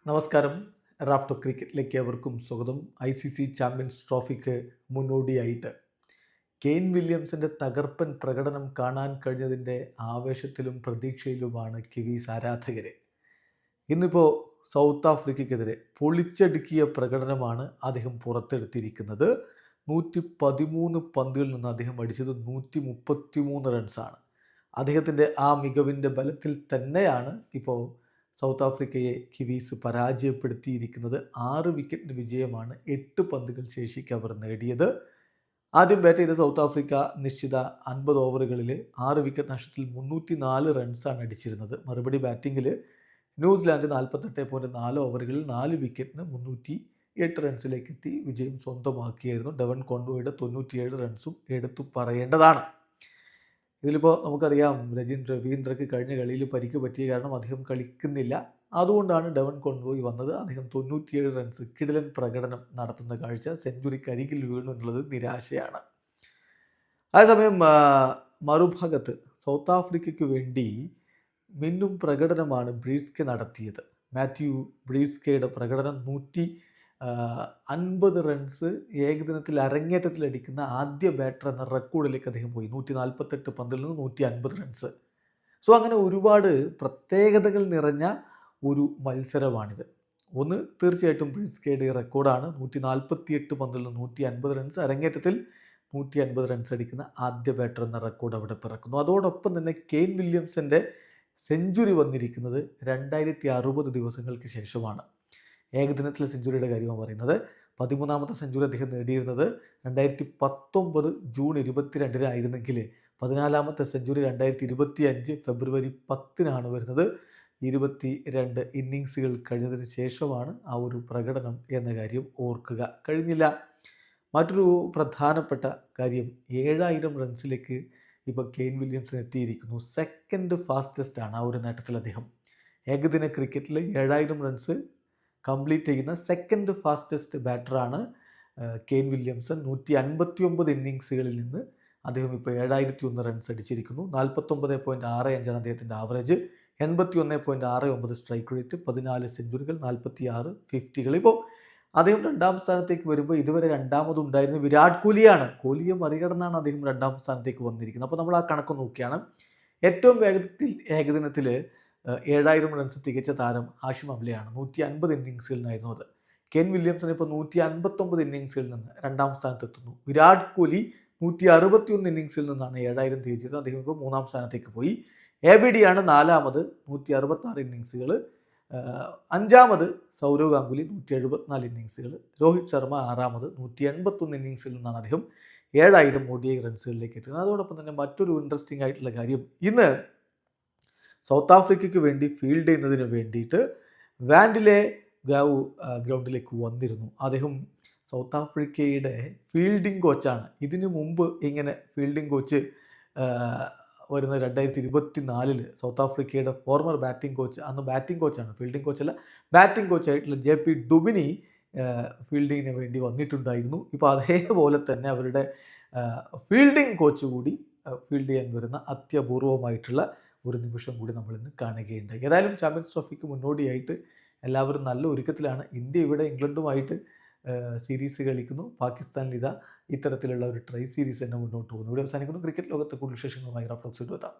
നമസ്കാരം. റാഫ്റ്റോ ക്രിക്കറ്റിലേക്ക് അവർക്കും സ്വാഗതം. ICC ചാമ്പ്യൻസ് ട്രോഫിക്ക് മുന്നോടിയായിട്ട് കെയ്ൻ വില്യംസിൻ്റെ തകർപ്പൻ പ്രകടനം കാണാൻ കഴിഞ്ഞതിൻ്റെ ആവേശത്തിലും പ്രതീക്ഷയിലുമാണ് കിവീസ് ആരാധകർ. ഇന്നിപ്പോൾ സൗത്ത് ആഫ്രിക്കയ്ക്കെതിരെ പൊളിച്ചടുക്കിയ പ്രകടനമാണ് അദ്ദേഹം പുറത്തെടുത്തിരിക്കുന്നത്. 113 പന്തുകളിൽ നിന്ന് അദ്ദേഹം അടിച്ചത് 133 റൺസാണ്. അദ്ദേഹത്തിൻ്റെ ആ മികവിൻ്റെ ബലത്തിൽ തന്നെയാണ് ഇപ്പോൾ സൗത്ത് ആഫ്രിക്കയെ കിവീസ് പരാജയപ്പെടുത്തിയിരിക്കുന്നത്. 6 വിക്കറ്റിന് വിജയമാണ് 8 പന്തുകൾ ശേഷിക്ക് അവർ നേടിയത്. ആദ്യം ബാറ്റ് ചെയ്ത സൗത്ത് ആഫ്രിക്ക നിശ്ചിത 50 ഓവറുകളിൽ 6 വിക്കറ്റ് നഷ്ടത്തിൽ 304 റൺസാണ് അടിച്ചിരുന്നത്. മറുപടി ബാറ്റിങ്ങിൽ ന്യൂസിലാൻഡ് 48.4 ഓവറുകളിൽ 4 വിക്കറ്റിന് 308 റൺസിലേക്ക് എത്തി വിജയം സ്വന്തമാക്കിയായിരുന്നു. ഡെവൻ കോൺവോയുടെ 97 റൺസും എടുത്തു പറയേണ്ടതാണ്. ഇതിലിപ്പോൾ നമുക്കറിയാം, രവീന്ദ്രയ്ക്ക് കഴിഞ്ഞ കളിയിൽ പരിക്ക് പറ്റിയ കാരണം അദ്ദേഹം കളിക്കുന്നില്ല. അതുകൊണ്ടാണ് ഡെവൻ കോൺവോയ് വന്നത്. അദ്ദേഹം 97 റൺസ് കിടിലൻ പ്രകടനം നടത്തുന്ന കാഴ്ച. സെഞ്ചുറിക്ക് അരികിൽ വീണു എന്നുള്ളത് നിരാശയാണ്. അതേസമയം മറുഭാഗത്ത് സൗത്ത് ആഫ്രിക്കയ്ക്ക് വേണ്ടി മിന്നും പ്രകടനമാണ് ബ്രീസ്കെ നടത്തിയത്. മാത്യു ബ്രീസ്കയുടെ പ്രകടനം 150 റൺസ് ഏകദിനത്തിൽ അരങ്ങേറ്റത്തിലടിക്കുന്ന ആദ്യ ബാറ്റർ എന്ന റെക്കോർഡിലേക്ക് അദ്ദേഹം പോയി. 148 പന്തിൽ നിന്ന് 150 റൺസ്. സോ അങ്ങനെ ഒരുപാട് പ്രത്യേകതകൾ നിറഞ്ഞ ഒരു മത്സരമാണിത്. ഒന്ന് തീർച്ചയായിട്ടും ബ്രീസ്കയുടെ റെക്കോർഡാണ്. 148 പന്തിൽ നിന്ന് 150 റൺസ്, അരങ്ങേറ്റത്തിൽ 150 റൺസ് അടിക്കുന്ന ആദ്യ ബാറ്റർ എന്ന റെക്കോർഡ് അവിടെ പിറക്കുന്നു. അതോടൊപ്പം തന്നെ കെയ്ൻ വില്യംസിൻ്റെ സെഞ്ചുറി വന്നിരിക്കുന്നത് 2060 ദിവസങ്ങൾക്ക് ശേഷമാണ്. ഏകദിനത്തിലെ സെഞ്ചുറിയുടെ കാര്യമാണ് പറയുന്നത്. 13ാമത്തെ സെഞ്ചുറി അദ്ദേഹം നേടിയിരുന്നത് 2019 ജൂൺ 22-നായിരുന്നെങ്കിൽ 14ാമത്തെ സെഞ്ചുറി 2025 ഫെബ്രുവരി 10-നാണ് വരുന്നത്. 22 ഇന്നിങ്സുകൾ കഴിഞ്ഞതിന് ശേഷമാണ് ആ ഒരു പ്രകടനം എന്ന കാര്യം ഓർക്കുക. കഴിഞ്ഞില്ല. മറ്റൊരു പ്രധാനപ്പെട്ട കാര്യം, 7000 റൺസിലേക്ക് ഇപ്പോൾ കെയ്ൻ വില്യംസിന് എത്തിയിരിക്കുന്നു. സെക്കൻഡ് ഫാസ്റ്റസ്റ്റ് ആണ് ആ ഒരു നേട്ടത്തിൽ അദ്ദേഹം. ഏകദിന ക്രിക്കറ്റിൽ 7000 റൺസ് കംപ്ലീറ്റ് ചെയ്യുന്ന സെക്കൻഡ് ഫാസ്റ്റസ്റ്റ് ബാറ്ററാണ് കെയ്ൻ വില്യംസൺ. 159 ഇന്നിങ്സുകളിൽ നിന്ന് അദ്ദേഹം ഇപ്പോൾ 7001 റൺസ് അടിച്ചിരിക്കുന്നു. 49.65 അദ്ദേഹത്തിൻ്റെ ആവറേജ്, 81.69 സ്ട്രൈക്ക് റേറ്റ്, 14 സെഞ്ചുറികൾ, 46 50കൾ. ഇപ്പോൾ അദ്ദേഹം 2ാം സ്ഥാനത്തേക്ക് വരുമ്പോൾ ഇതുവരെ രണ്ടാമതുണ്ടായിരുന്ന വിരാട് കോഹ്ലിയാണ്. കോഹ്ലിയെ മറികടന്നാണ് അദ്ദേഹം 2ാം സ്ഥാനത്തേക്ക് വന്നിരിക്കുന്നത്. അപ്പോൾ നമ്മൾ ആ കണക്ക് നോക്കിയാണ് ഏറ്റവും വേഗത്തിൽ ഏകദിനത്തിൽ 7000 റൺസ് തികച്ച താരം ഹാഷിം അംലയാണ്. 150 ഇന്നിങ്സുകളിൽ നിന്നായിരുന്നു അത്. കെയ്ൻ വില്യംസൺ ഇപ്പോൾ 159 ഇന്നിങ്സുകളിൽ നിന്ന് 2ാം സ്ഥാനത്തെത്തുന്നു. വിരാട് കോഹ്ലി 161 ഇന്നിങ്സിൽ നിന്നാണ് 7000 തികച്ചത്. അദ്ദേഹം ഇപ്പോൾ 3ാം സ്ഥാനത്തേക്ക് പോയി. ABD ആണ് 4ാമത്, 166 ഇന്നിങ്സുകൾ. 5ാമത് സൗരവ് ഗാംഗുലി 174 ഇന്നിങ്സുകൾ. രോഹിത് ശർമ്മ 6ാമത്, 181 ഇന്നിങ്സിൽ നിന്നാണ് അദ്ദേഹം 7000 ODI റൺസുകളിലേക്ക് എത്തുന്നത്. അതോടൊപ്പം തന്നെ മറ്റൊരു ഇൻട്രസ്റ്റിംഗ് ആയിട്ടുള്ള കാര്യം, ഇന്ന് സൗത്ത് ആഫ്രിക്കയ്ക്ക് വേണ്ടി ഫീൽഡ് ചെയ്യുന്നതിന് വേണ്ടിയിട്ട് വാൻഡിലെ ഗാവു ഗ്രൗണ്ടിലേക്ക് വന്നിരുന്നു. അദ്ദേഹം സൗത്ത് ആഫ്രിക്കയുടെ ഫീൽഡിംഗ് കോച്ചാണ്. ഇതിനു മുമ്പ് ഇങ്ങനെ ഫീൽഡിംഗ് കോച്ച് വരുന്ന 2024 സൗത്ത് ആഫ്രിക്കയുടെ ഫോർമർ ബാറ്റിംഗ് കോച്ച്, അന്ന് ബാറ്റിംഗ് കോച്ചാണ്, ഫീൽഡിംഗ് കോച്ചല്ല, ബാറ്റിംഗ് കോച്ചായിട്ടുള്ള JP ഡുബിനി ഫീൽഡിങ്ങിന് വേണ്ടി വന്നിട്ടുണ്ടായിരുന്നു. ഇപ്പോൾ അതേപോലെ തന്നെ അവരുടെ ഫീൽഡിംഗ് കോച്ച് കൂടി ഫീൽഡ് ചെയ്യാൻ വരുന്ന അത്യപൂർവമായിട്ടുള്ള ഒരു നിമിഷം കൂടി നമ്മളിന്ന് കാണുകയുണ്ടായി. ഏതായാലും ചാമ്പ്യൻസ് ട്രോഫിക്ക് മുന്നോടിയായിട്ട് എല്ലാവരും നല്ല ഒരുക്കത്തിലാണ്. ഇന്ത്യ ഇവിടെ ഇംഗ്ലണ്ടുമായിട്ട് സീരീസ് കളിക്കുന്നു. പാകിസ്ഥാനിൽ ഇത്തരത്തിലുള്ള ഒരു ട്രൈ സീരീസ് തന്നെ മുന്നോട്ട് പോകുന്നു. ഇവിടെ അവസാനിക്കുന്നു. ക്രിക്കറ്റ് ലോകത്തെ കൂടുതൽ വിശേഷങ്ങളുമായി റാഫ്റ്റോ എത്താം.